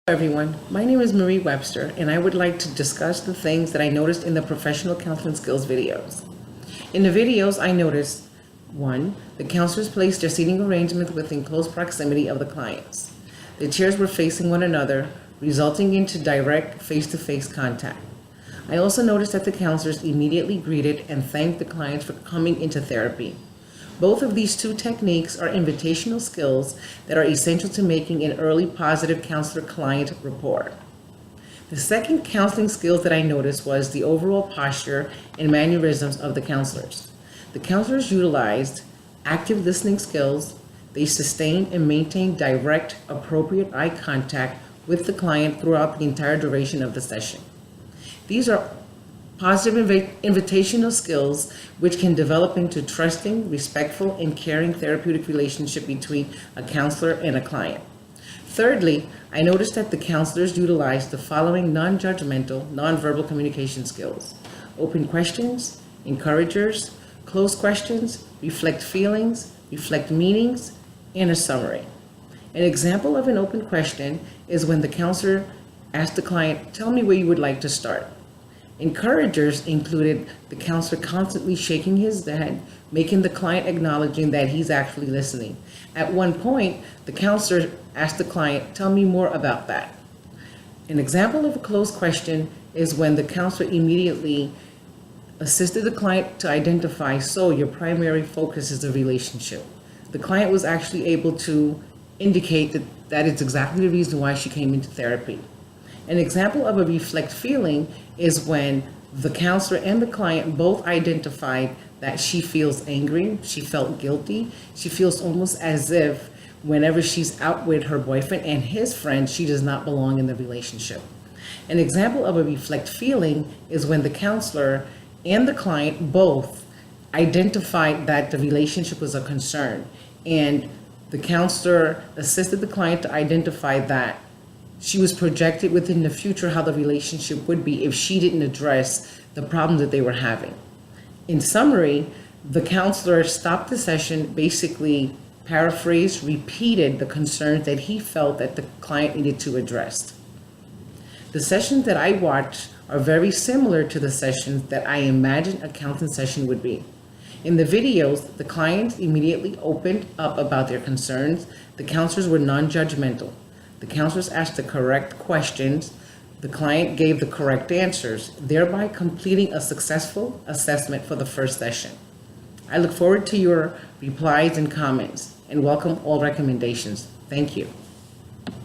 Hello everyone, my name is Marie Webster and I would like to discuss the things that I noticed in the professional counseling skills videos. In the videos I noticed 1. The counselors placed their seating arrangements within close proximity of the clients. The chairs were facing one another, resulting into direct face-to-face contact. I also noticed that the counselors immediately greeted and thanked the clients for coming into therapy. Both of these two techniques are invitational skills that are essential to making an early positive counselor-client rapport. The second counseling skills that I noticed was the overall posture and mannerisms of the counselors. The counselors utilized active listening skills. They sustained and maintained direct, appropriate eye contact with the client throughout the entire duration of the session. These are positive invitational skills which can develop into trusting, respectful, and caring therapeutic relationship between a counselor and a client. Thirdly, I noticed that the counselors utilized the following non-judgmental, non-verbal communication skills: open questions, encouragers, close questions, reflect feelings, reflect meanings, and a summary. An example of an open question is when the counselor asked the client, "Tell me where you would like to start." Encouragers included the counselor constantly shaking his head, making the client acknowledging that he's actually listening. At one point, the counselor asked the client, "Tell me more about that." An example of a closed question is when the counselor immediately assisted the client to identify, "So your primary focus is the relationship." The client was actually able to indicate that that is exactly the reason why she came into therapy. An example of a reflect feeling is when the counselor and the client both identified that she feels angry, she felt guilty, she feels almost as if whenever she's out with her boyfriend and his friends, she does not belong in the relationship. An example of a reflect feeling is when the counselor and the client both identified that the relationship was a concern, and the counselor assisted the client to identify that she was projected within the future how the relationship would be if she didn't address the problem that they were having. In summary, the counselor stopped the session, basically paraphrased, repeated the concerns that he felt that the client needed to address. The sessions that I watched are very similar to the sessions that I imagine a counseling session would be. In the videos, the clients immediately opened up about their concerns. The counselors were non-judgmental. The counselors asked the correct questions. The client gave the correct answers, thereby completing a successful assessment for the first session. I look forward to your replies and comments and welcome all recommendations. Thank you.